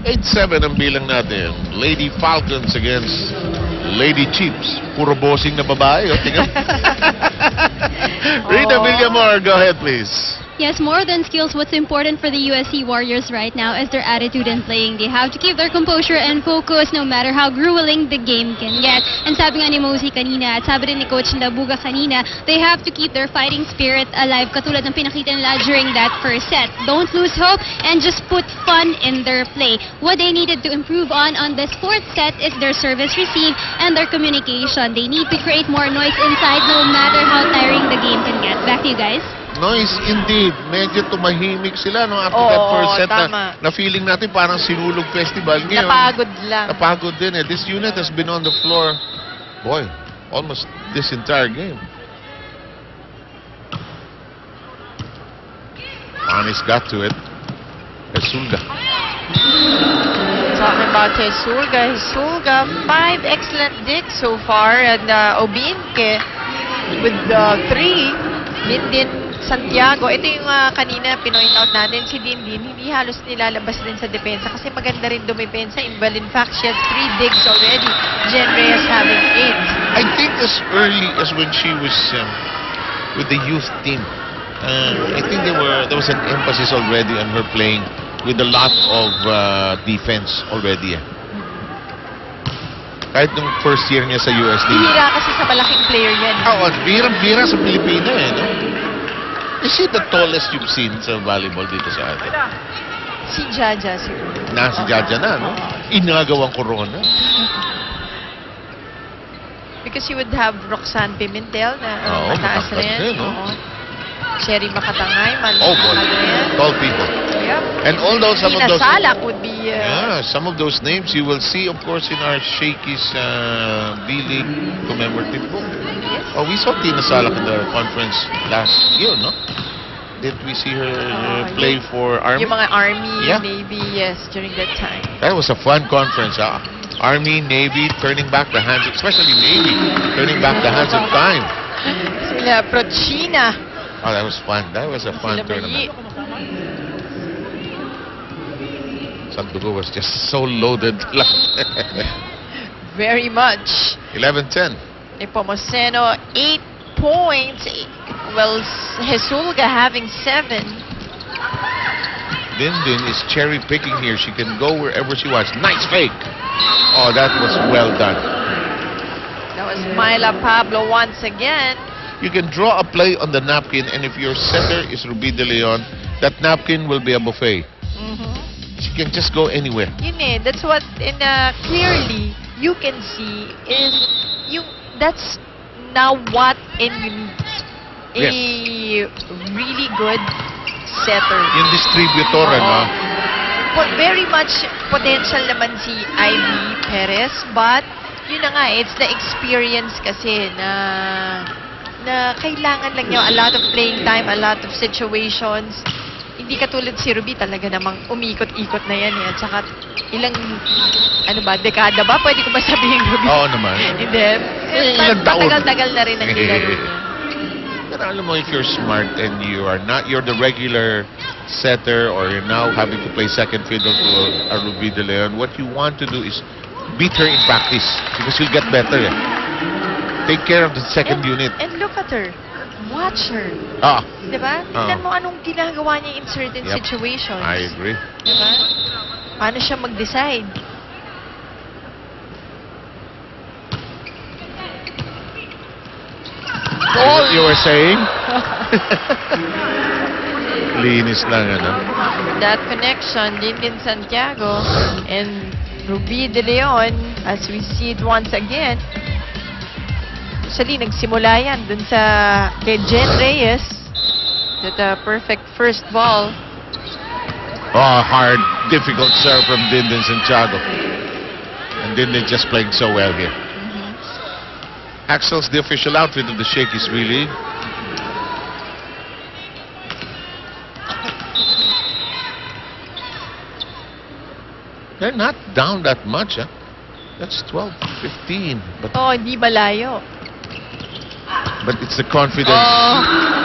8-7 ang bilang natin. Lady Falcons against Lady Chips. Puro bossing na babae. O, tingnan. Rita Villamor, go ahead, please. Yes, more than skills, what's important for the USC Warriors right now is their attitude and playing. They have to keep their composure and focus no matter how grueling the game can get. And sabi nga ni Mosey kanina, at sabi rin ni Coach Labuga kanina, they have to keep their fighting spirit alive, katulad ng pinakita nila during that first set. Don't lose hope and just put fun in their play. What they needed to improve on this fourth set is their service receive and their communication. They need to create more noise inside no matter how tiring the game can get. Back to you guys. Noise indeed. Medyo tumahimik sila no, after that first set na feeling natin parang sinulog festival ngayon. Napagod lang. Napagod din eh. This unit has been on the floor, boy, almost this entire game. Anis got to it. Hesulga. Talking about Hesulga, 5 excellent digs so far, and Obinke with 3. Din Santiago, ito yung kanina pinoint out natin, si Dindin, hindi halos nilalabas din sa depensa kasi maganda rin dumipensa. Well, in fact, she has 3 digs already. Jen Reyes having 8. I think as early as when she was with the youth team, I think there was an emphasis already on her playing with a lot of defense already. Kahit nung first year niya sa USD. Bihira kasi sa malaking player yan. Oo, bihira sa Pilipina eh, no? Is she the tallest you've seen sa volleyball dito sa atin? Si Jaja siguro. Si Jaja na, no? Inagawang corona. Because you would have Roxanne Pimentel na mataas na yan. No? Sherry Makatangay, boy. Tall people. Yep. And although some of those... Salak would be... some of those names you will see, of course, in our Shakey's B-League commemorative book. Yes. Oh, we saw Tina Salak in the conference last year, no? Did we see her play for Army? Yung mga Army, Navy, yes, during that time. That was a fun conference, Army, Navy, turning back the hands, especially Navy, turning back the hands of time. Sila Prochina. Oh, that was fun. That was a fun tournament. Sandugo was just so loaded. Very much. 11-10. Nepomuceno, 8 points. Well, Hesulga having 7. Dindin is cherry picking here. She can go wherever she wants. Nice fake. Oh, that was well done. That was Myla Pablo once again. You can draw a play on the napkin, and if your setter is Ruby De Leon, that napkin will be a buffet. She can just go anywhere. Yun eh, that's what clearly you can see is that's now what you need. A really good setter. Yung distributor, no? Very much potential naman si Ivy Perez, but yun na nga, it's the experience kasi na kailangan lang niya a lot of playing time, a lot of situations. Hindi katulad si Ruby, talaga namang umikot-ikot na yan eh. At saka ilang, dekada ba? Pwede ko ba sabihin, Ruby? Oo naman. Hindi. Matagal-tagal na rin ang nilaro niya. Pero alam mo, if you're smart and you're the regular setter or you're now having to play second fiddle to a Ruby De Leon, what you want to do is beat her in practice because you'll get better eh. Take care of the second unit. And look at her. Watch her. Diba? Tignan mo anong ginagawa niya in certain situations. I agree. Diba? Paano siya mag-decide? What you were saying? Linis lang, ano? That connection, Dindin Santiago and Ruby De Leon, as we see it once again. Actually, nagsimula yan dun sa kay Jen Reyes. That perfect first ball. Oh, hard, difficult serve from Dindin Santiago. And Dindin just playing so well here. Axel's the official outfit of the Shakey's B-League. They're not down that much, huh? That's 12-15. But hindi malayo. But it's the confidence.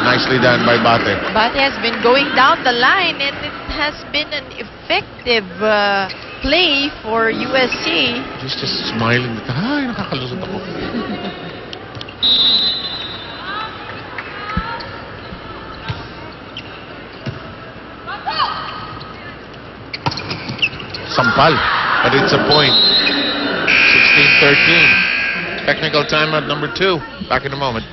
Nicely done by Bate. Bate has been going down the line and it has been an effective play for USC. He's just smiling. Ay, nakakalusot ako. Sampal. But it's a point. 16-13. Technical timeout number 2. Back in a moment.